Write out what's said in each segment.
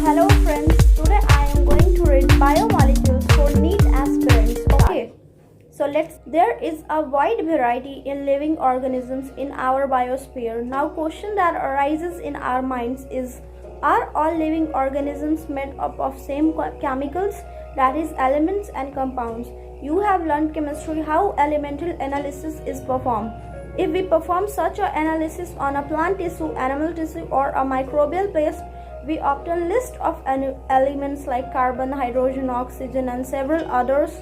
Hello friends, today I am going to read biomolecules for NEET aspirants. Okay, so there is a wide variety in living organisms in our biosphere. Now question that arises in our minds is, are all living organisms made up of same chemicals, that is elements and compounds? You have learned chemistry how elemental analysis is performed. If we perform such an analysis on a plant tissue, animal tissue or a microbial paste, we obtain list of elements like carbon, hydrogen, oxygen and several others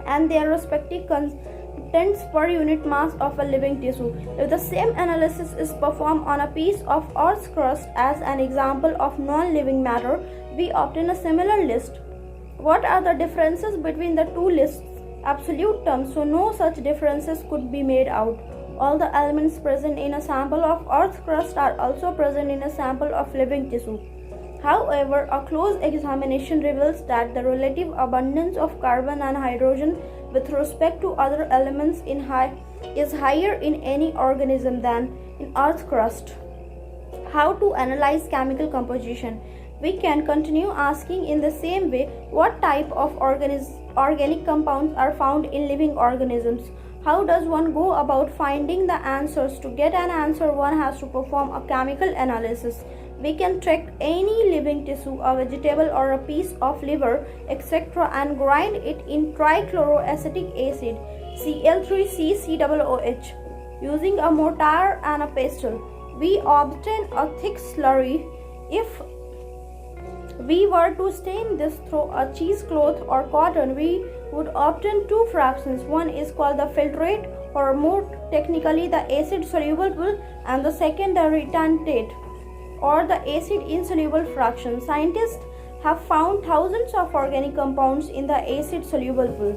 and their respective contents per unit mass of a living tissue. If the same analysis is performed on a piece of Earth's crust as an example of non-living matter, we obtain a similar list. What are the differences between the two lists? Absolute terms, so no such differences could be made out. All the elements present in a sample of Earth's crust are also present in a sample of living tissue. However, a close examination reveals that the relative abundance of carbon and hydrogen with respect to other elements is higher in any organism than in Earth's crust. How to analyze chemical composition? We can continue asking in the same way, what type of organic compounds are found in living organisms? How does one go about finding the answers? To get an answer, one has to perform a chemical analysis. We can take any living tissue, a vegetable or a piece of liver, etc. and grind it in trichloroacetic acid, Cl3CCOOH, using a mortar and a pestle. We obtain a thick slurry. If we were to stain this through a cheesecloth or cotton, we would obtain two fractions. One is called the filtrate, or more technically the acid soluble pool, and the second the retentate, or the acid insoluble fraction. Scientists have found thousands of organic compounds in the acid soluble pool.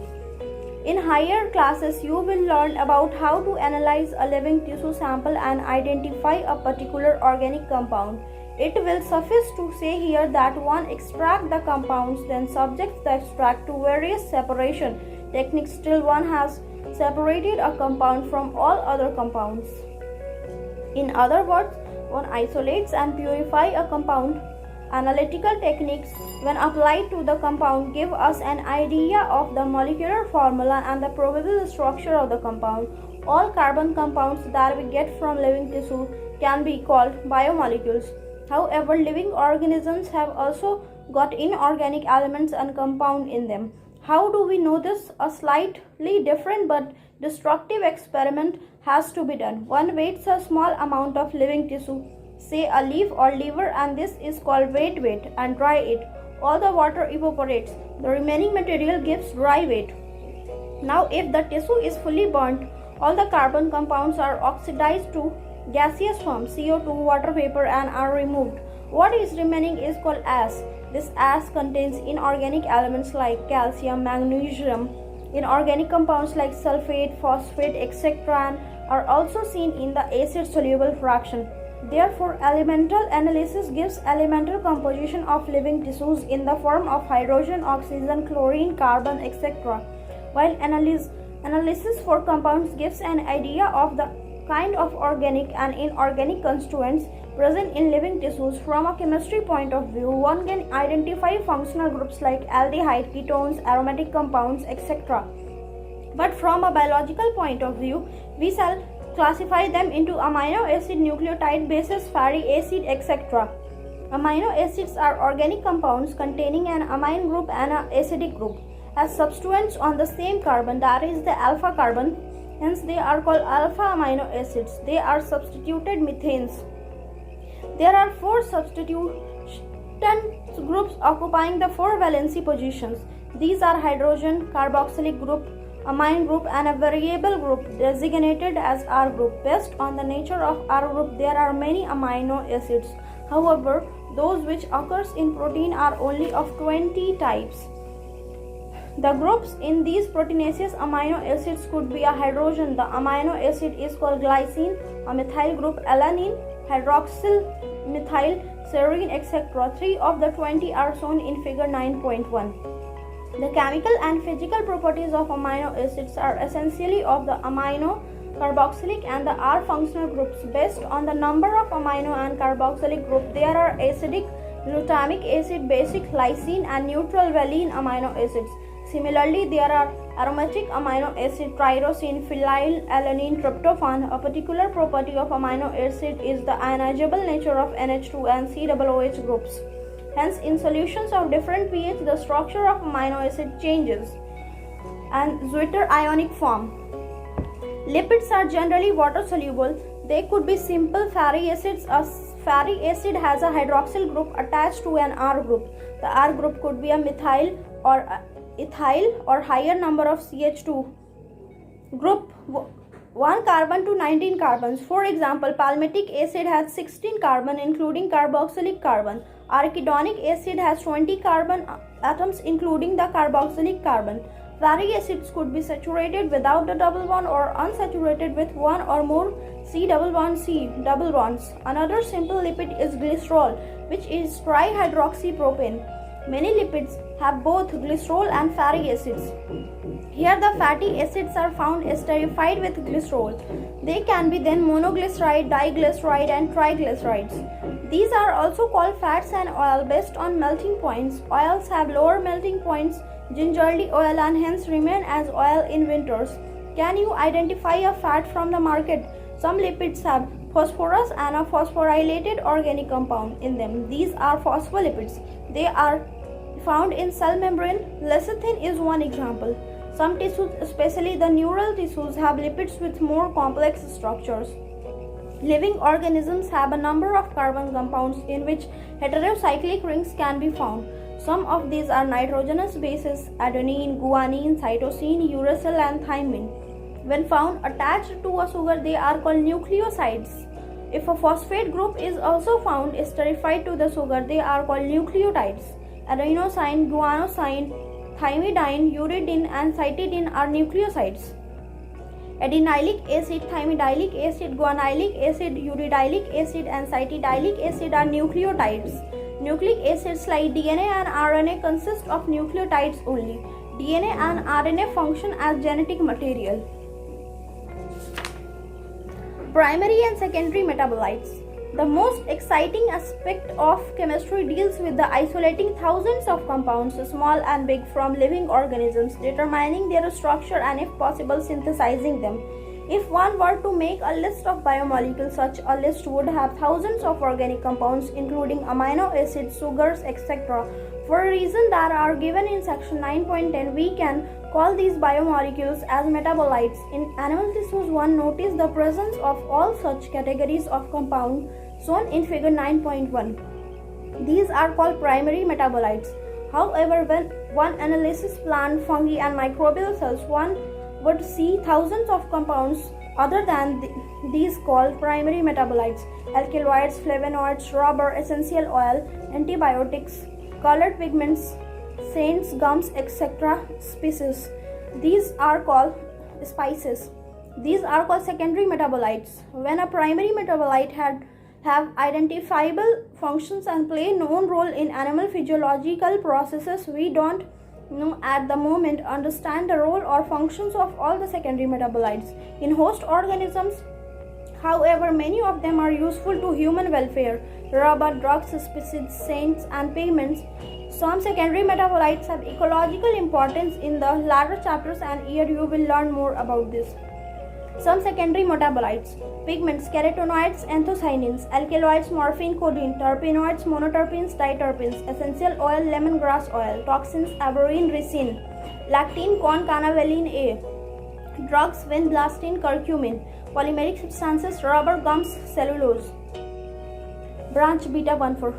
In higher classes, you will learn about how to analyze a living tissue sample and identify a particular organic compound. It will suffice to say here that one extracts the compounds, then subjects the extract to various separation techniques till one has separated a compound from all other compounds. In other words, one isolates and purifies a compound. Analytical techniques, when applied to the compound, give us an idea of the molecular formula and the probable structure of the compound. All carbon compounds that we get from living tissue can be called biomolecules. However, living organisms have also got inorganic elements and compounds in them. How do we know this? A slightly different but destructive experiment has to be done. One weighs a small amount of living tissue, say a leaf or liver, and this is called weight, and dry it. All the water evaporates. The remaining material gives dry weight. Now, if the tissue is fully burnt, all the carbon compounds are oxidized to gaseous form, CO2, water vapor, and are removed. What is remaining is called ash. This ash contains inorganic elements like calcium, magnesium, inorganic compounds like sulfate, phosphate, etc. and are also seen in the acid soluble fraction. Therefore, elemental analysis gives elemental composition of living tissues in the form of hydrogen, oxygen, chlorine, carbon, etc. While analysis for compounds gives an idea of the kind of organic and inorganic constituents present in living tissues. From a chemistry point of view, one can identify functional groups like aldehyde, ketones, aromatic compounds, etc. But from a biological point of view, we shall classify them into amino acid, nucleotide bases, fatty acid, etc. Amino acids are organic compounds containing an amine group and an acidic group as substituents on the same carbon, that is the alpha carbon. Hence, they are called alpha amino acids. They are substituted methanes. There are four substituent groups occupying the four valency positions. These are hydrogen, carboxylic group, amine group, and a variable group designated as R group. Based on the nature of R group, there are many amino acids. However, those which occurs in protein are only of 20 types. The groups in these proteinaceous amino acids could be a hydrogen. The amino acid is called glycine, a methyl group, alanine, hydroxyl, methyl, serine, etc. 3 of the 20 are shown in figure 9.1. The chemical and physical properties of amino acids are essentially of the amino, carboxylic, and the R functional groups. Based on the number of amino and carboxylic group, there are acidic, glutamic acid, basic lysine, and neutral valine amino acids. Similarly, there are aromatic amino acid, tyrosine, phenylalanine, tryptophan. A particular property of amino acid is the ionizable nature of NH2 and COOH groups. Hence, in solutions of different pH, the structure of amino acid changes. And Zwitter ionic form. Lipids are generally water soluble. They could be simple fatty acids. A fatty acid has a hydroxyl group attached to an R group. The R group could be a methyl or ethyl or higher number of CH2 group 1 carbon to 19 carbons. For example, palmitic acid has 16 carbon including carboxylic carbon. Arachidonic acid has 20 carbon atoms including the carboxylic carbon. Fatty acids could be saturated without the double bond or unsaturated with one or more C double double bonds. Another simple lipid is glycerol, which is trihydroxypropane. Many lipids have both glycerol and fatty acids. Here the fatty acids are found esterified with glycerol. They can be then monoglyceride, diglyceride, and triglycerides. These are also called fats and oil based on melting points. Oils have lower melting points, gingerly oil, and hence remain as oil in winters. Can you identify a fat from the market? Some lipids have phosphorus and a phosphorylated organic compound in them. These are phospholipids. They are found in cell membrane. Lecithin is one example. Some tissues, especially the neural tissues, have lipids with more complex structures. Living organisms have a number of carbon compounds in which heterocyclic rings can be found. Some of these are nitrogenous bases: adenine, guanine, cytosine, uracil, and thymine. When found attached to a sugar, they are called nucleosides. If a phosphate group is also found esterified to the sugar, they are called nucleotides. Adenosine, guanosine, thymidine, uridine, and cytidine are nucleosides. Adenylic acid, thymidyllic acid, guanylic acid, uridylic acid, and cytidyllic acid are nucleotides. Nucleic acids like DNA and RNA consist of nucleotides only. DNA and RNA function as genetic material. Primary and secondary metabolites. The most exciting aspect of chemistry deals with the isolating thousands of compounds, small and big, from living organisms, determining their structure and, if possible, synthesizing them. If one were to make a list of biomolecules, such a list would have thousands of organic compounds, including amino acids, sugars, etc. For a reason that are given in section 9.10, we can call these biomolecules as metabolites. In animal tissues, one notices the presence of all such categories of compound shown in figure 9.1. These are called primary metabolites. However, when one analyzes plant, fungi, and microbial cells, one would see thousands of compounds other than these called primary metabolites: alkaloids, flavonoids, rubber, essential oil, antibiotics, colored pigments, scents, gums, etc. Species. These are called spices. These are called secondary metabolites. When a primary metabolite have identifiable functions and play known role in animal physiological processes, we don't at the moment understand the role or functions of all the secondary metabolites in host organisms. However, many of them are useful to human welfare: rubber, drugs, species, scents, and pigments. Some secondary metabolites have ecological importance. In the latter chapters and here you will learn more about this. Some secondary metabolites: pigments, carotenoids, anthocyanins, alkaloids, morphine, codeine, terpenoids, monoterpenes, diterpenes, essential oil, lemongrass oil, toxins, aberrine, ricin, lactine, corn, cannabidiol A, drugs, vinblastine, curcumin, polymeric substances, rubber, gums, cellulose. Branch beta 1,4.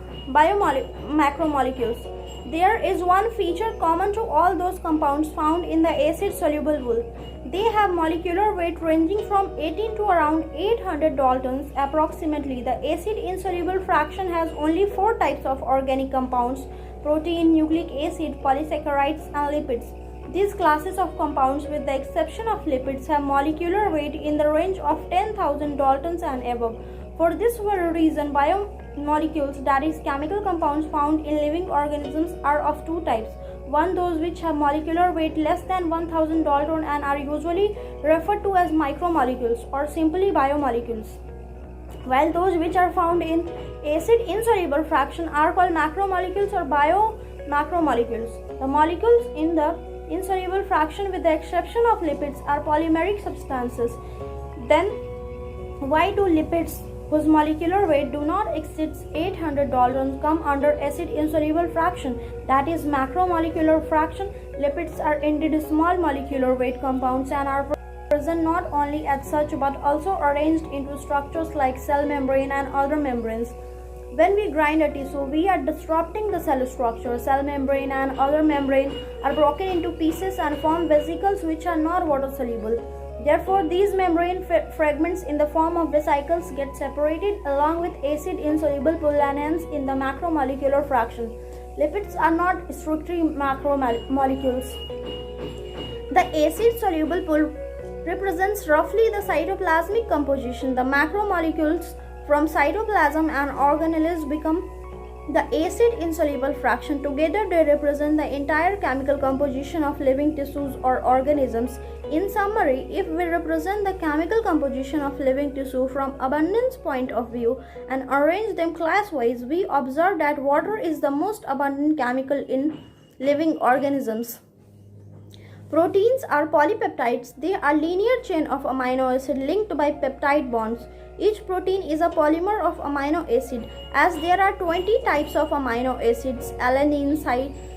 Macromolecules. There is one feature common to all those compounds found in the acid-soluble wool. They have molecular weight ranging from 18 to around 800 daltons approximately. The acid-insoluble fraction has only 4 types of organic compounds: protein, nucleic acid, polysaccharides, and lipids. These classes of compounds, with the exception of lipids, have molecular weight in the range of 10,000 daltons and above. For this very reason, biomolecules, that is, chemical compounds found in living organisms, are of 2 types. One, those which have molecular weight less than 1000 dalton and are usually referred to as micromolecules or simply biomolecules. while those which are found in acid insoluble fraction are called macromolecules or biomacromolecules. The molecules in the insoluble fraction, with the exception of lipids, are polymeric substances. Then why do lipids whose molecular weight do not exceed 800 Daltons come under acid insoluble fraction, that is macromolecular fraction? Lipids are indeed small molecular weight compounds and are present not only as such but also arranged into structures like cell membrane and other membranes. When we grind a tissue, we are disrupting the cell structure. Cell membrane and other membrane are broken into pieces and form vesicles which are not water soluble. Therefore, these membrane fragments in the form of vesicles get separated along with acid insoluble pool and hence in the macromolecular fraction. Lipids are not strictly macromolecules. The acid soluble pool represents roughly the cytoplasmic composition. The macromolecules from cytoplasm and organelles become the acid insoluble fraction. Together they represent the entire chemical composition of living tissues or organisms. In summary, if we represent the chemical composition of living tissue from abundance point of view and arrange them class-wise, we observe that water is the most abundant chemical in living organisms. Proteins are polypeptides. They are linear chain of amino acid linked by peptide bonds. Each protein is a polymer of amino acid. As there are 20 types of amino acids, alanine,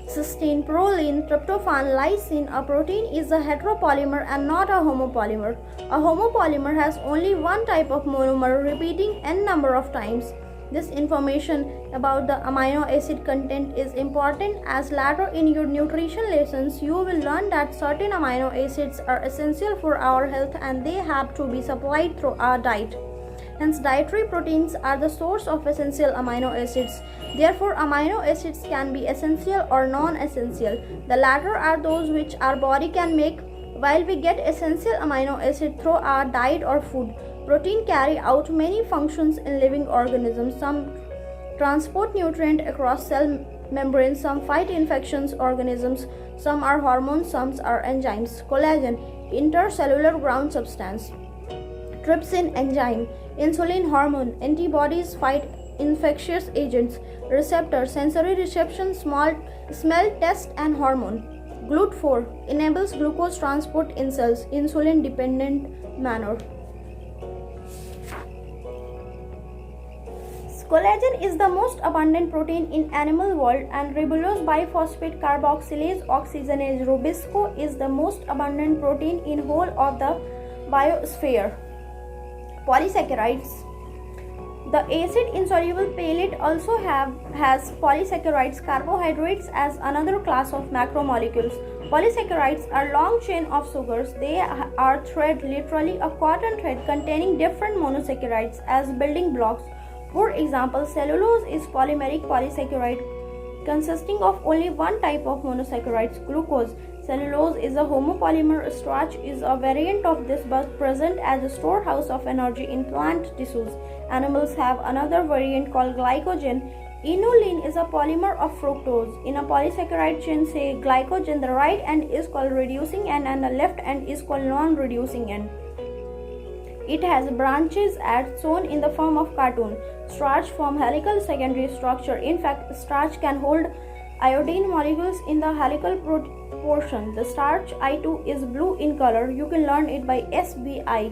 cysteine, proline, tryptophan, lysine, a protein is a heteropolymer and not a homopolymer. A homopolymer has only one type of monomer repeating n number of times. This information about the amino acid content is important as later in your nutrition lessons you will learn that certain amino acids are essential for our health and they have to be supplied through our diet. Hence, dietary proteins are the source of essential amino acids. Therefore, amino acids can be essential or non-essential. The latter are those which our body can make, while we get essential amino acid through our diet or food. Protein carry out many functions in living organisms. Some transport nutrient across cell membranes, some fight infections organisms, some are hormones, some are enzymes. Collagen, intercellular ground substance. Trypsin, enzyme. Insulin, hormone. Antibodies fight infectious agents. Receptor, sensory reception, smell, taste and hormone. GLUT4 enables glucose transport in cells, insulin dependent manner. Collagen is the most abundant protein in animal world and ribulose biphosphate carboxylase oxygenase rubisco is the most abundant protein in whole of the biosphere. Polysaccharides. The acid insoluble pellet also has polysaccharides, carbohydrates as another class of macromolecules. Polysaccharides are long chain of sugars. They are thread, literally a cotton thread containing different monosaccharides as building blocks. For example, cellulose is polymeric polysaccharide consisting of only one type of monosaccharides, glucose. Cellulose is a homopolymer. Starch is a variant of this but present as a storehouse of energy in plant tissues. Animals have another variant called glycogen. Inulin is a polymer of fructose. In a polysaccharide chain, say glycogen, the right end is called reducing end and the left end is called non-reducing end. It has branches as shown in the form of cartoon. Starch form helical secondary structure. In fact, starch can hold iodine molecules in the helical portion. The starch I2 is blue in color. You can learn it by SBI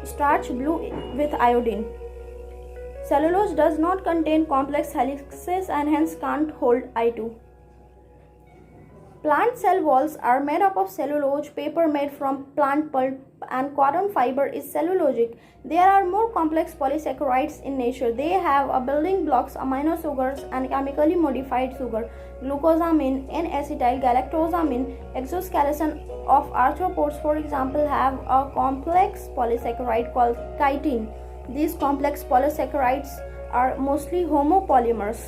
starch blue with iodine. Cellulose does not contain complex helices and hence can't hold I2. Plant cell walls are made up of cellulose, paper made from plant pulp, and cotton fiber is cellulosic. There are more complex polysaccharides in nature. They have a building blocks, amino sugars, and chemically modified sugar. Glucosamine, N-acetyl galactosamine, exoskeleton of arthropods, for example, have a complex polysaccharide called chitin. These complex polysaccharides are mostly homopolymers.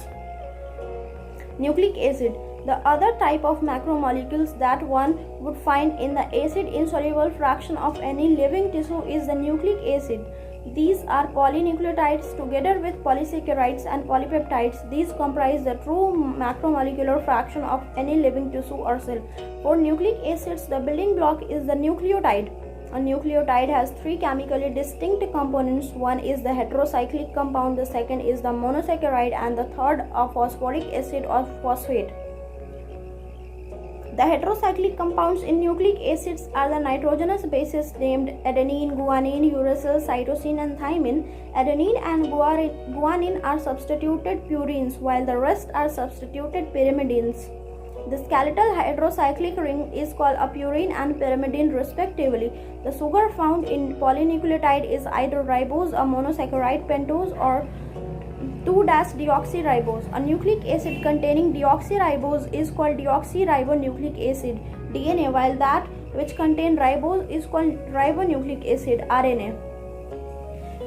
Nucleic acid. The other type of macromolecules that one would find in the acid insoluble fraction of any living tissue is the nucleic acid. These are polynucleotides together with polysaccharides and polypeptides. These comprise the true macromolecular fraction of any living tissue or cell. For nucleic acids, the building block is the nucleotide. A nucleotide has three chemically distinct components. One is the heterocyclic compound, the second is the monosaccharide, and the third a phosphoric acid or phosphate. The heterocyclic compounds in nucleic acids are the nitrogenous bases named adenine, guanine, uracil, cytosine, and thymine. Adenine and guanine are substituted purines, while the rest are substituted pyrimidines. The skeletal heterocyclic ring is called a purine and pyrimidine respectively. The sugar found in polynucleotide is either ribose, a monosaccharide, pentose, or 2-deoxyribose. A nucleic acid containing deoxyribose is called deoxyribonucleic acid (DNA), while that which contains ribose is called ribonucleic acid (RNA).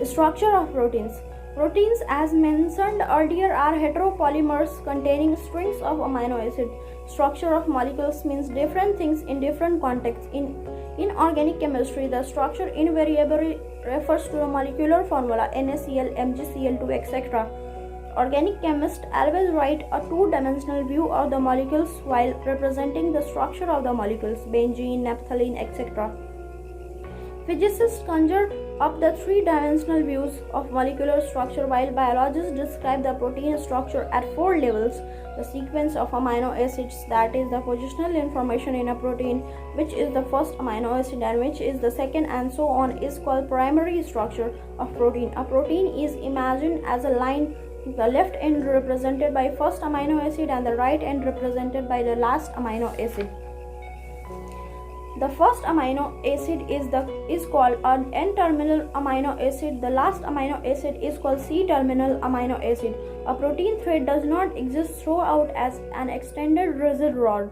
Structure of proteins. Proteins, as mentioned earlier, are heteropolymers containing strings of amino acids. Structure of molecules means different things in different contexts. In organic chemistry, the structure invariably refers to the molecular formula NaCl, MgCl2, etc. Organic chemists always write a two-dimensional view of the molecules while representing the structure of the molecules, benzene, naphthalene, etc. Physicists conjure up the three-dimensional views of molecular structure, while biologists describe the protein structure at four levels. The sequence of amino acids, that is the positional information in a protein, which is the first amino acid and which is the second, and so on, is called primary structure of protein. A protein is imagined as a line, the left end represented by first amino acid and the right end represented by the last amino acid. The first amino acid is called an N-terminal amino acid. The last amino acid is called C-terminal amino acid. A protein thread does not exist throughout as an extended rigid rod.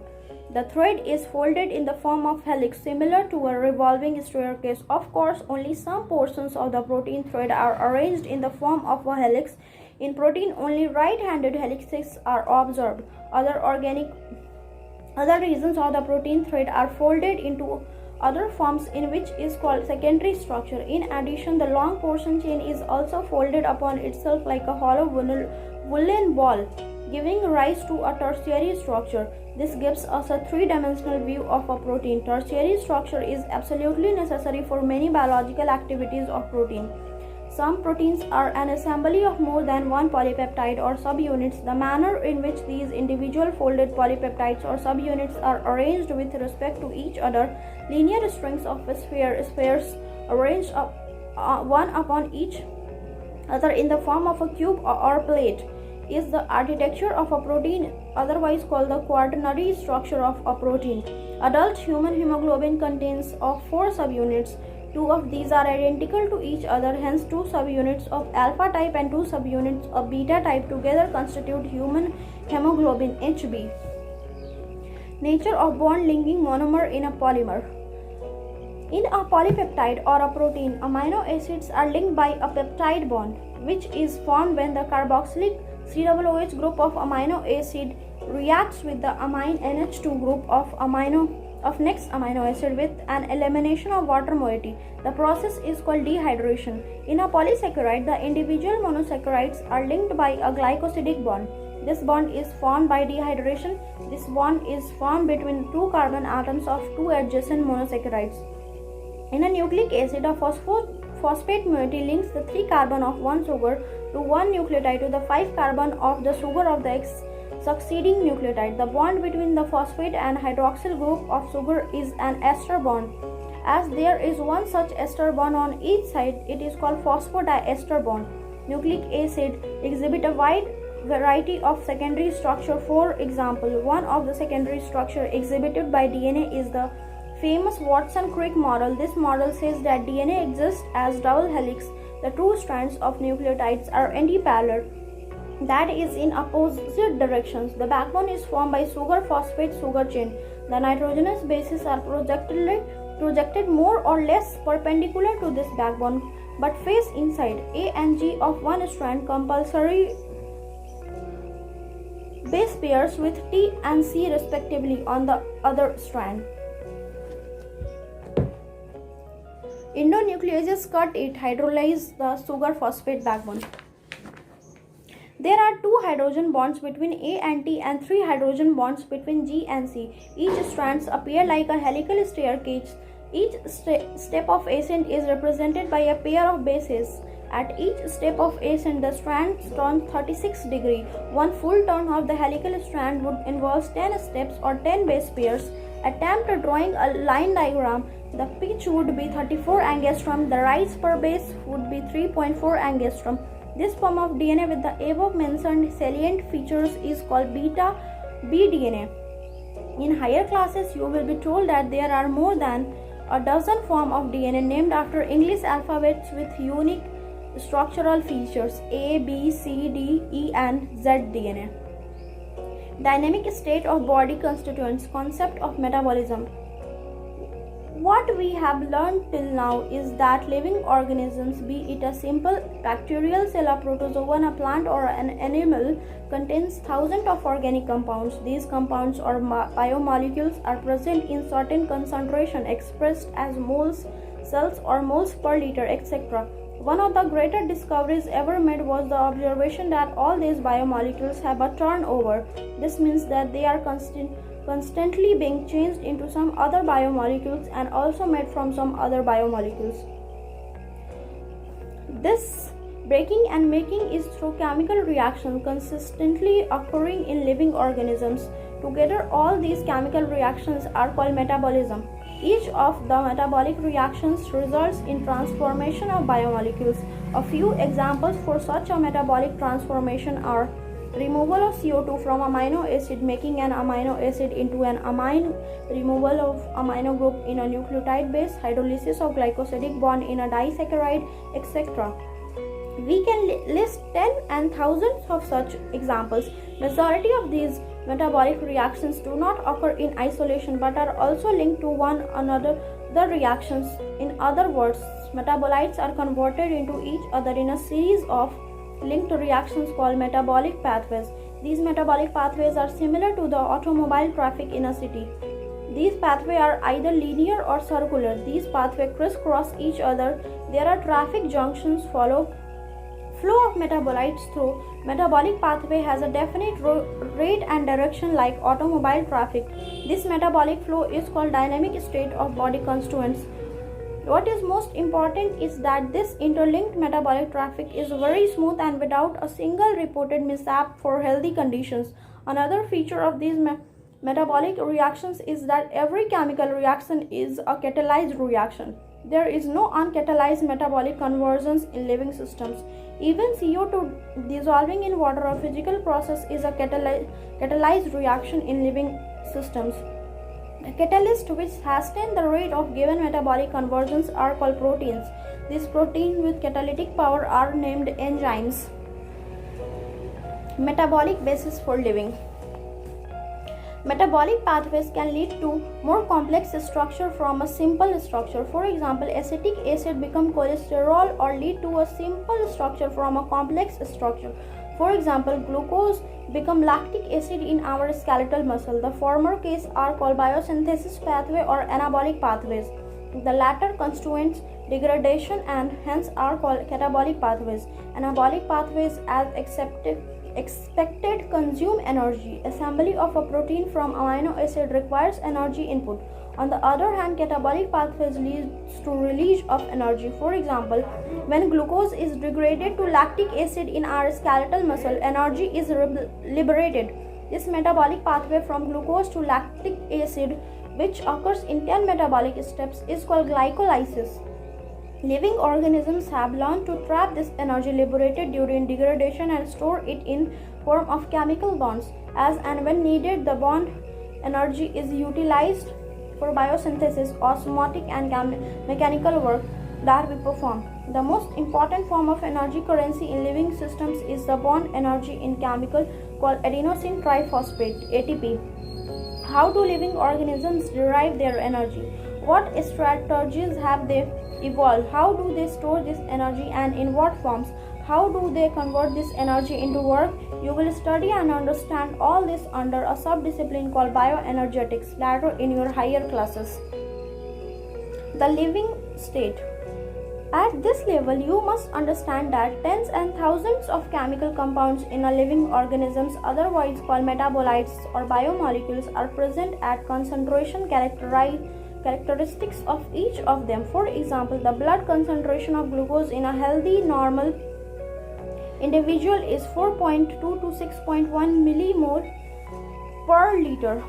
The thread is folded in the form of helix, similar to a revolving staircase. Of course, only some portions of the protein thread are arranged in the form of a helix. In protein, only right-handed helices are observed. Other regions of the protein thread are folded into other forms in which is called secondary structure. In addition, the long portion chain is also folded upon itself like a hollow woolen ball, giving rise to a tertiary structure. This gives us a three-dimensional view of a protein. Tertiary structure is absolutely necessary for many biological activities of protein. Some proteins are an assembly of more than one polypeptide or subunits. The manner in which these individual folded polypeptides or subunits are arranged with respect to each other, linear strings of spheres arranged one upon each other in the form of a cube or plate, is the architecture of a protein, otherwise called the quaternary structure of a protein. Adult human hemoglobin contains of 4 subunits. 2 of these are identical to each other, hence 2 subunits of alpha type and 2 subunits of beta type together constitute human hemoglobin Hb. Nature of bond linking monomer in a polymer. In a polypeptide or a protein, amino acids are linked by a peptide bond, which is formed when the carboxylic COOH group of amino acid reacts with the amine NH2 group of next amino acid with an elimination of water moiety. The process is called dehydration. In a polysaccharide, the individual monosaccharides are linked by a glycosidic bond. This bond is formed by dehydration. This bond is formed between 2 carbon atoms of 2 adjacent monosaccharides. In a nucleic acid, a phosphate moiety links the 3 carbon of one sugar to one nucleotide to the 5 carbon of the sugar of the succeeding nucleotide. The bond between the phosphate and hydroxyl group of sugar is an ester bond. As there is one such ester bond on each side, it is called phosphodiester bond. Nucleic acid exhibit a wide variety of secondary structure. For example, one of the secondary structure exhibited by DNA is the famous Watson-Crick model. This model says that DNA exists as double helix. The two strands of nucleotides are antiparallel, that is, in opposite directions. The backbone is formed by sugar-phosphate-sugar chain. The nitrogenous bases are projected more or less perpendicular to this backbone, but face inside. A and G of one strand compulsory base pairs with T and C respectively on the other strand. Endonucleases cut it, hydrolyze the sugar-phosphate backbone. There are 2 hydrogen bonds between A and T and 3 hydrogen bonds between G and C. Each strands appear like a helical staircase Each step of ascent is represented by a pair of bases. At each step of ascent, the strand turns 36 degrees. One full turn of the helical strand would involve 10 steps or 10 base pairs. Attempt drawing a line diagram. The pitch would be 34 angstrom. The rise per base would be 3.4 angstrom. This form of DNA with the above mentioned salient features is called beta B DNA. In higher classes, you will be told that there are more than a dozen forms of DNA named after English alphabets with unique structural features A, B, C, D, E, and Z DNA. Dynamic state of body constituents. Concept of metabolism. What we have learned till now is that living organisms, be it a simple bacterial cell, a protozoan, a plant, or an animal, contains thousands of organic compounds. These compounds or biomolecules are present in certain concentration expressed as moles, cells, or moles per liter, etc. One of the greater discoveries ever made was the observation that all these biomolecules have a turnover. This means that they are constantly being changed into some other biomolecules and also made from some other biomolecules. This breaking and making is through chemical reaction consistently occurring in living organisms. Together, all these chemical reactions are called metabolism. Each of the metabolic reactions results in transformation of biomolecules. A few examples for such a metabolic transformation are removal of CO2 from amino acid, making an amino acid into an amine, removal of amino group in a nucleotide base, hydrolysis of glycosidic bond in a disaccharide, etc. We can list 10 and thousands of such examples. Majority of these metabolic reactions do not occur in isolation but are also linked to one another. The reactions, in other words, metabolites are converted into each other in a series of linked reactions called metabolic pathways. These metabolic pathways are similar to the automobile traffic in a city. These pathways are either linear or circular. These pathways crisscross each other. There are traffic junctions. Flow of metabolites through metabolic pathway has a definite rate and direction like automobile traffic. This metabolic flow is called dynamic state of body constituents. What is most important is that this interlinked metabolic traffic is very smooth and without a single reported mishap for healthy conditions. Another feature of these metabolic reactions is that every chemical reaction is a catalyzed reaction. There is no uncatalyzed metabolic conversions in living systems. Even CO2 dissolving in water, a physical process, is a catalyzed reaction in living systems. The catalyst which hasten the rate of given metabolic conversions are called proteins. These proteins with catalytic power are named enzymes. Metabolic basis for living. Metabolic pathways can lead to more complex structure from a simple structure. For example, acetic acid become cholesterol or lead to a simple structure from a complex structure. For example, glucose become lactic acid in our skeletal muscle. The former case are called biosynthesis pathway or anabolic pathways. The latter constituents degradation and hence are called catabolic pathways. Anabolic pathways, as expected, consume energy. Assembly of a protein from amino acid requires energy input. On the other hand, catabolic pathways leads to release of energy. For example, when glucose is degraded to lactic acid in our skeletal muscle, energy is liberated. This metabolic pathway from glucose to lactic acid, which occurs in 10 metabolic steps, is called glycolysis. Living organisms have learned to trap this energy liberated during degradation and store it in form of chemical bonds. As and when needed, the bond energy is utilized for biosynthesis, osmotic and mechanical work that we perform. The most important form of energy currency in living systems is the bond energy in chemical called adenosine triphosphate (ATP). How do living organisms derive their energy? What strategies have they evolved? How do they store this energy and in what forms? How do they convert this energy into work? You will study and understand all this under a subdiscipline called bioenergetics later in your higher classes. The living state. At this level, you must understand that tens and thousands of chemical compounds in a living organisms, otherwise called metabolites or biomolecules, are present at concentration characteristics of each of them. For example, the blood concentration of glucose in a healthy normal individual is 4.2 to 6.1 millimole per liter,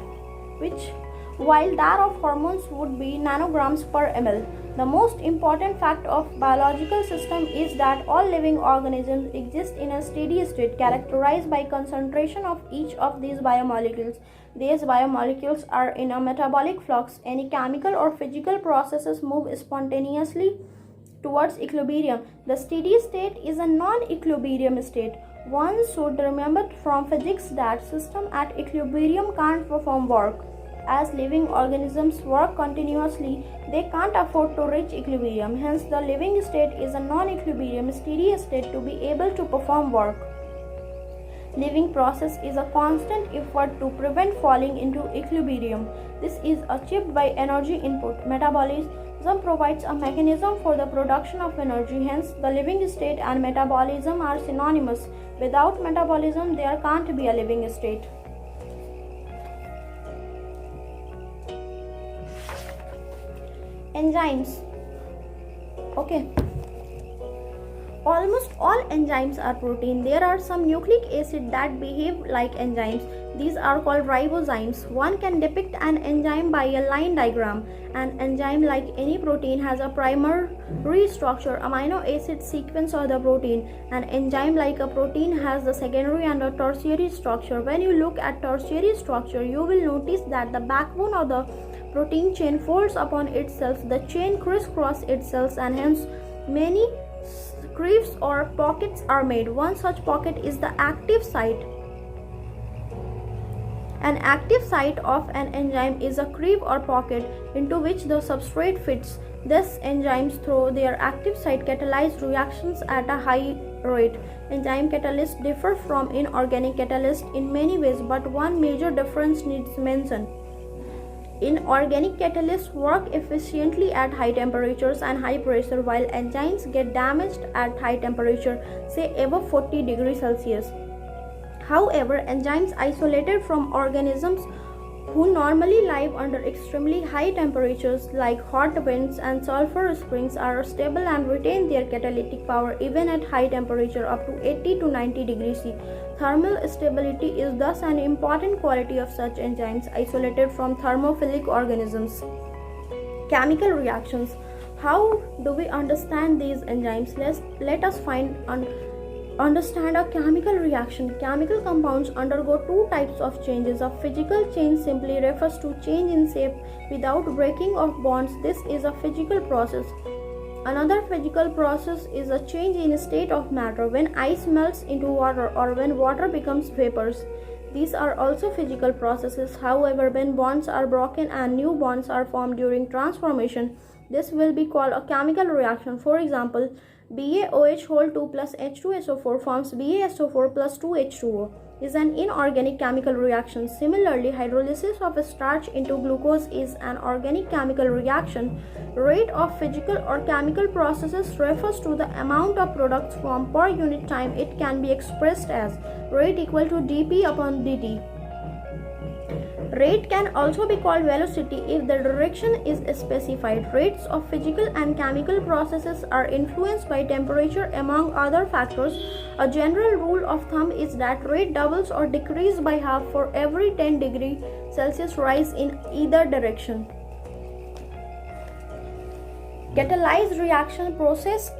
while that of hormones would be nanograms per ml. The most important fact of biological system is that all living organisms exist in a steady state characterized by concentration of each of these biomolecules. These biomolecules are in a metabolic flux. Any chemical or physical processes move spontaneously towards equilibrium. The steady state is a non-equilibrium state. One should remember from physics that systems at equilibrium can't perform work. As living organisms work continuously, they can't afford to reach equilibrium. Hence, the living state is a non-equilibrium steady state to be able to perform work. Living process is a constant effort to prevent falling into equilibrium. This is achieved by energy input. Metabolism provides a mechanism for the production of energy. Hence, the living state and metabolism are synonymous. Without metabolism, there can't be a living state. Enzymes. Okay. Almost all enzymes are protein. There are some nucleic acids that behave like enzymes. These are called ribozymes. One can depict an enzyme by a line diagram. An enzyme, like any protein, has a primary structure, amino acid sequence of the protein. An enzyme, like a protein, has the secondary and a tertiary structure. When you look at tertiary structure, you will notice that the backbone of the protein chain folds upon itself. The chain crisscrosses itself, and hence many creeps or pockets are made. One such pocket is the active site. An active site of an enzyme is a creep or pocket into which the substrate fits. Thus, enzymes through their active site catalyze reactions at a high rate. Enzyme catalysts differ from inorganic catalysts in many ways, but one major difference needs mention. Inorganic catalysts work efficiently at high temperatures and high pressure, while enzymes get damaged at high temperature, say above 40 degrees Celsius. However, enzymes isolated from organisms who normally live under extremely high temperatures like hot winds and sulfur springs are stable and retain their catalytic power even at high temperature up to 80 to 90 degrees C. Thermal stability is thus an important quality of such enzymes isolated from thermophilic organisms. Chemical reactions. How do we understand these enzymes? Let us understand a chemical reaction. Chemical compounds undergo two types of changes. A physical change simply refers to change in shape without breaking of bonds. This is a physical process. Another physical process is a change in state of matter, when ice melts into water or when water becomes vapors. These are also physical processes. However, when bonds are broken and new bonds are formed during transformation, this will be called a chemical reaction. For example, BaOH 2 plus H2SO4 forms BaSO4 plus 2H2O is an inorganic chemical reaction. Similarly, hydrolysis of a starch into glucose is an organic chemical reaction. Rate of physical or chemical processes refers to the amount of products formed per unit time. It can be expressed as rate equal to dP upon dt. Rate can also be called velocity if the direction is specified. Rates of physical and chemical processes are influenced by temperature among other factors. A general rule of thumb is that rate doubles or decreases by half for every 10 degrees Celsius rise in either direction. Catalyzed reaction process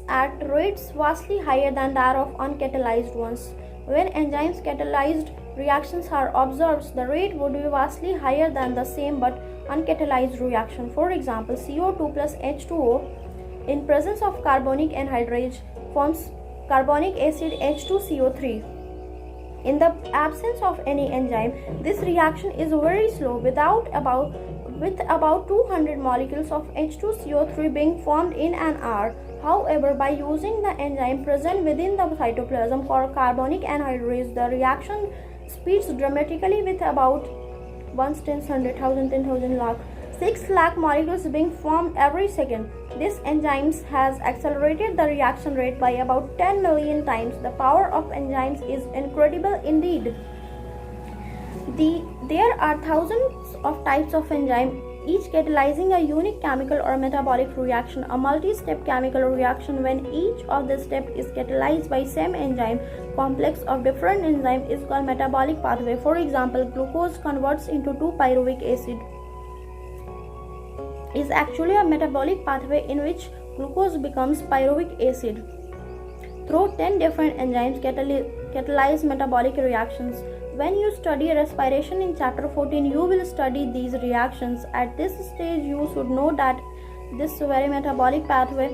at rates vastly higher than that of uncatalyzed ones. When enzymes catalyzed reactions are observed, the rate would be vastly higher than the same but uncatalyzed reaction. For example, CO2 plus H2O in presence of carbonic anhydride forms carbonic acid H2CO3. In the absence of any enzyme, this reaction is very slow, with about 200 molecules of H2CO3 being formed in an hour. However, by using the enzyme present within the cytoplasm for carbonic anhydrase, the reaction speeds dramatically with about 1 10 100,000 10,000 lakh 6 lakh molecules being formed every second. This enzyme has accelerated the reaction rate by about 10 million times. The power of enzymes is incredible indeed. There are thousands of types of enzyme, each catalyzing a unique chemical or metabolic reaction. A multi-step chemical reaction, when each of the steps is catalyzed by same enzyme complex of different enzymes, is called metabolic pathway. For example, glucose converts into 2-pyruvic acid is actually a metabolic pathway in which glucose becomes pyruvic acid. Through 10 different enzymes catalyze metabolic reactions. When you study respiration in chapter 14, you will study these reactions. At this stage, you should know that this very metabolic pathway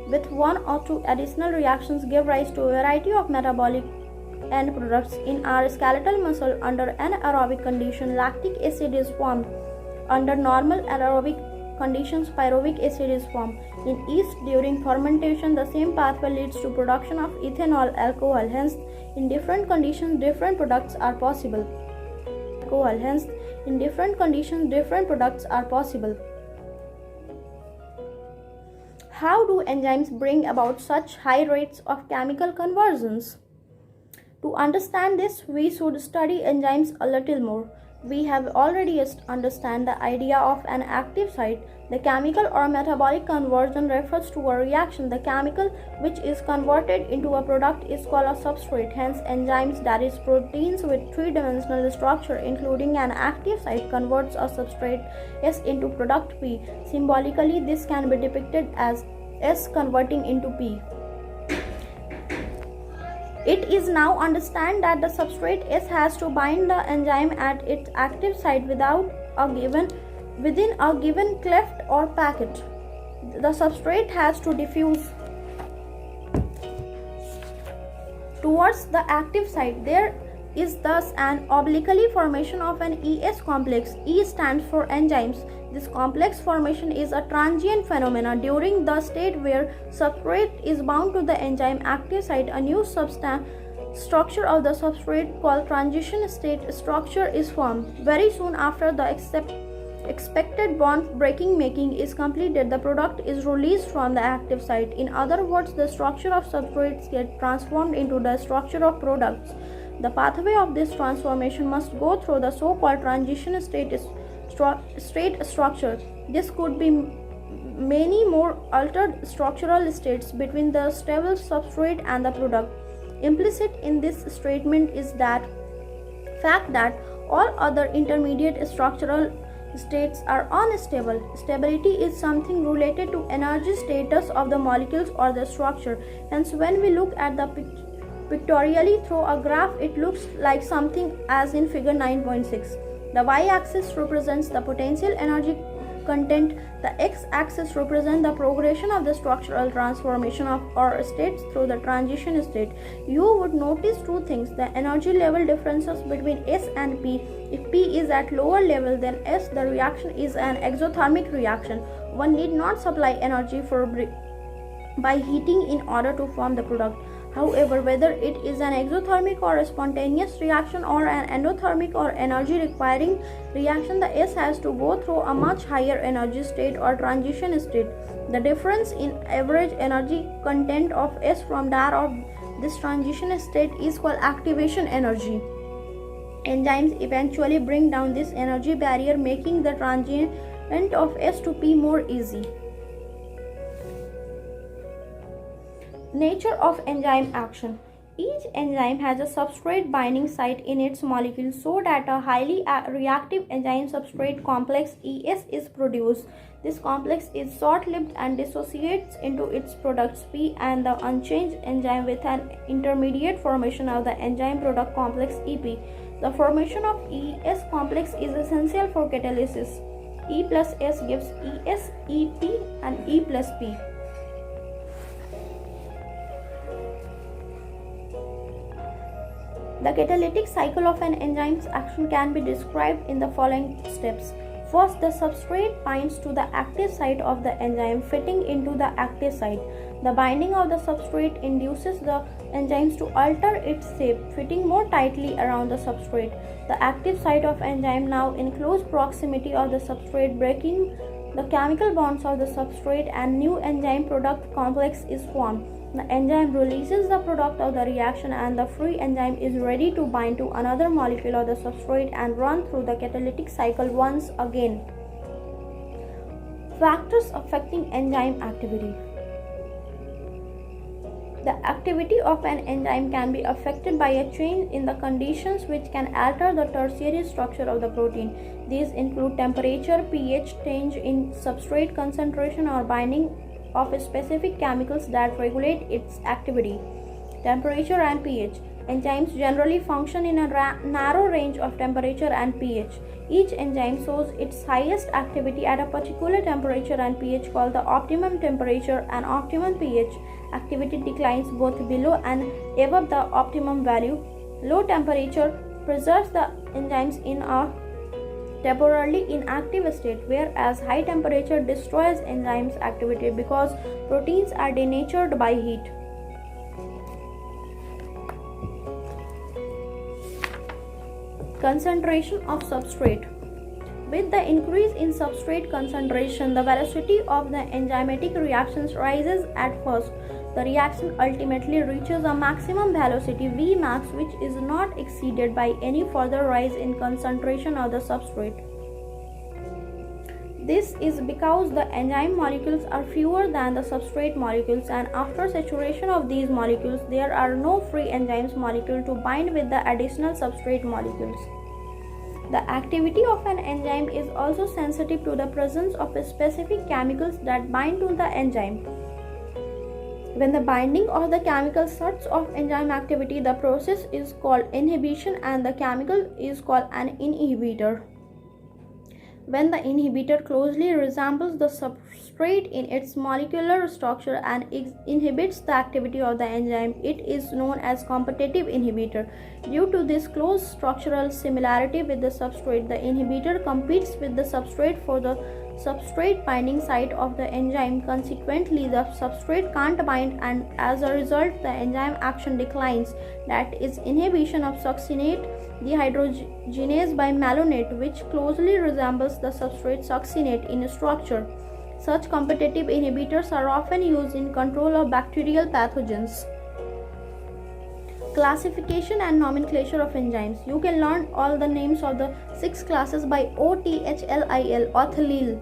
with one or two additional reactions give rise to a variety of metabolic end products. In our skeletal muscle, under anaerobic condition, lactic acid is formed. Under normal aerobic conditions, pyruvic acid is formed. In yeast, during fermentation, the same pathway leads to production of ethanol alcohol. Hence, in different conditions, different products are possible. Hence, in different conditions, different products are possible. How do enzymes bring about such high rates of chemical conversions? To understand this, we should study enzymes a little more. We have already understand the idea of an active site. The chemical or metabolic conversion refers to a reaction. The chemical which is converted into a product is called a substrate. Hence, enzymes, that is proteins with three-dimensional structure including an active site, converts a substrate S into product P. Symbolically, this can be depicted as S converting into P. It is now understand that the substrate S has to bind the enzyme at its active site within a given cleft or packet. The substrate has to diffuse towards the active site. There is thus an obliquely formation of an ES complex. E stands for enzymes. This complex formation is a transient phenomenon. During the state where substrate is bound to the enzyme active site, a new structure of the substrate called transition state structure is formed. Very soon after the expected bond breaking making is completed, the product is released from the active site. In other words, the structure of substrates gets transformed into the structure of products. The pathway of this transformation must go through the so-called transition state structure. This could be many more altered structural states between the stable substrate and the product. Implicit in this statement is that fact that all other intermediate structural states are unstable. Stability is something related to energy status of the molecules or the structure. Hence, when we look at the pictorially through a graph, it looks like something as in figure 9.6. The y-axis represents the potential energy content. The x-axis represents the progression of the structural transformation of our states through the transition state. You would notice two things: the energy level differences between S and P. If P is at lower level than S, the reaction is an exothermic reaction. One need not supply energy by heating in order to form the product. However, whether it is an exothermic or a spontaneous reaction or an endothermic or energy requiring reaction, the S has to go through a much higher energy state or transition state. The difference in average energy content of S from that of this transition state is called activation energy. Enzymes eventually bring down this energy barrier, making the transition of S to P more easy. Nature of enzyme action. Each enzyme has a substrate binding site in its molecule so that a highly reactive enzyme substrate complex ES is produced. This complex is short-lived and dissociates into its products P and the unchanged enzyme with an intermediate formation of the enzyme product complex EP. The formation of ES complex is essential for catalysis. E plus S gives ES, EP and E plus P. The catalytic cycle of an enzyme's action can be described in the following steps. First, the substrate binds to the active site of the enzyme, fitting into the active site. The binding of the substrate induces the enzymes to alter its shape, fitting more tightly around the substrate. The active site of enzyme, now in close proximity of the substrate, breaking the chemical bonds of the substrate, and new enzyme product complex is formed. The enzyme releases the product of the reaction and the free enzyme is ready to bind to another molecule of the substrate and run through the catalytic cycle once again. Factors affecting enzyme activity. The activity of an enzyme can be affected by a change in the conditions which can alter the tertiary structure of the protein. These include temperature, pH, change in substrate concentration or binding of specific chemicals that regulate its activity. Temperature and pH. Enzymes generally function in a narrow range of temperature and pH. Each enzyme shows its highest activity at a particular temperature and pH called the optimum temperature and optimum pH. Activity declines both below and above the optimum value. Low temperature preserves the enzymes in a temporarily inactive state, whereas high temperature destroys enzymes activity because proteins are denatured by heat. Concentration of substrate. With the increase in substrate concentration, the velocity of the enzymatic reactions rises at first. The reaction ultimately reaches a maximum velocity Vmax, which is not exceeded by any further rise in concentration of the substrate. This is because the enzyme molecules are fewer than the substrate molecules, and after saturation of these molecules, there are no free enzymes molecule to bind with the additional substrate molecules. The activity of an enzyme is also sensitive to the presence of specific chemicals that bind to the enzyme. When the binding of the chemical shuts off enzyme activity, the process is called inhibition and the chemical is called an inhibitor. When the inhibitor closely resembles the substrate in its molecular structure and inhibits the activity of the enzyme, it is known as competitive inhibitor. Due to this close structural similarity with the substrate, the inhibitor competes with the substrate for the substrate binding site of the enzyme. Consequently, the substrate can't bind, and as a result, the enzyme action declines. That is inhibition of succinate dehydrogenase by malonate, which closely resembles the substrate succinate in structure. Such competitive inhibitors are often used in control of bacterial pathogens. Classification and nomenclature of enzymes. You can learn all the names of the 6 classes by Othlil.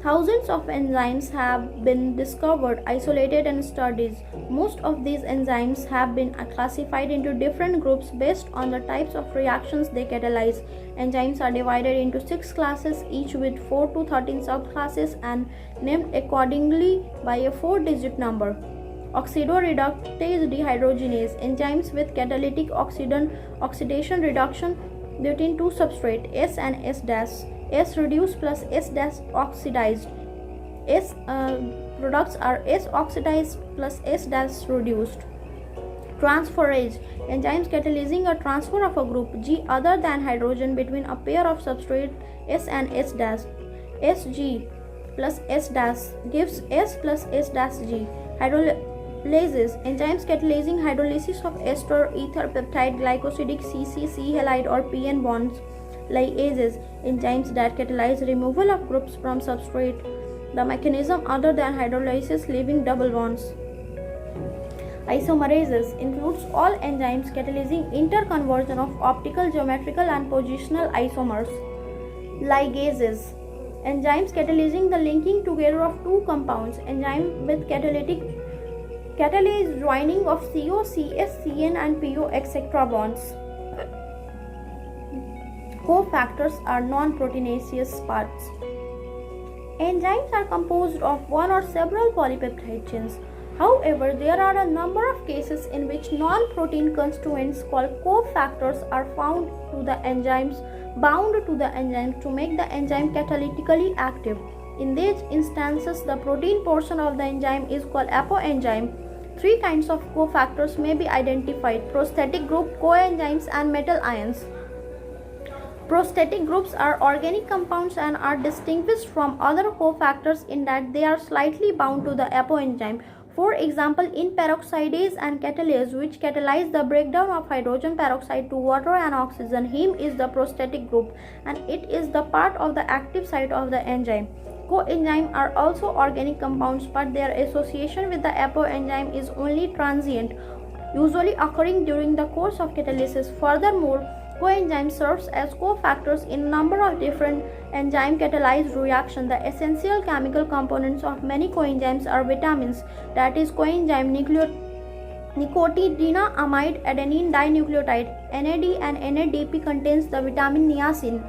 Thousands of enzymes have been discovered, isolated, and studied. Most of these enzymes have been classified into different groups based on the types of reactions they catalyze. Enzymes are divided into 6 classes, each with 4 to 13 subclasses, and named accordingly by a 4-digit number. Oxidoreductase dehydrogenase, enzymes with catalytic oxidation reduction between two substrates, S and S-. S reduced plus S oxidized. S products are S oxidized plus S reduced. Transferase, enzymes catalyzing a transfer of a group G other than hydrogen between a pair of substrate S and S-. Sg plus S- gives S plus S-G. Hydrolases, enzymes catalyzing hydrolysis of ester, ether, peptide, glycosidic C halide or PN bonds. Liases, enzymes that catalyze removal of groups from substrate. The mechanism other than hydrolysis, leaving double bonds. Isomerases includes all enzymes catalyzing interconversion of optical, geometrical, and positional isomers. Ligases, enzymes catalyzing the linking together of two compounds. Enzyme with catalase joining of CO, CS, CN, and PO, etc. bonds. Cofactors are non-proteinaceous parts. Enzymes are composed of one or several polypeptide chains. However, there are a number of cases in which non-protein constituents called cofactors are bound to the enzyme to make the enzyme catalytically active. In these instances, the protein portion of the enzyme is called apoenzyme. 3 kinds of cofactors may be identified: prosthetic group, coenzymes, and metal ions. Prosthetic groups are organic compounds and are distinguished from other cofactors in that they are slightly bound to the apoenzyme. For example, in peroxidase and catalase, which catalyze the breakdown of hydrogen peroxide to water and oxygen, heme is the prosthetic group and it is the part of the active site of the enzyme. Coenzymes are also organic compounds, but their association with the apoenzyme is only transient, usually occurring during the course of catalysis. Furthermore, coenzyme serves as cofactors in a number of different enzyme-catalyzed reactions. The essential chemical components of many coenzymes are vitamins, that is, coenzyme nicotinamide adenine dinucleotide (NAD) and NADP contains the vitamin niacin.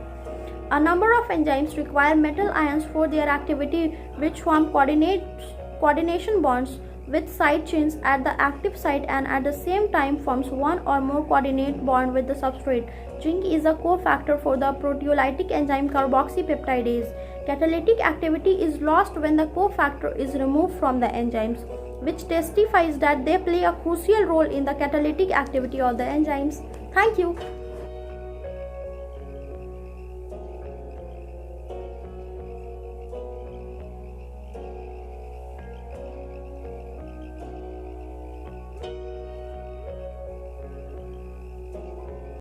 A number of enzymes require metal ions for their activity, which form coordination bonds with side chains at the active site and at the same time forms one or more coordinate bond with the substrate. Zinc is a cofactor for the proteolytic enzyme carboxypeptidase. Catalytic activity is lost when the cofactor is removed from the enzymes, which testifies that they play a crucial role in the catalytic activity of the enzymes. Thank you.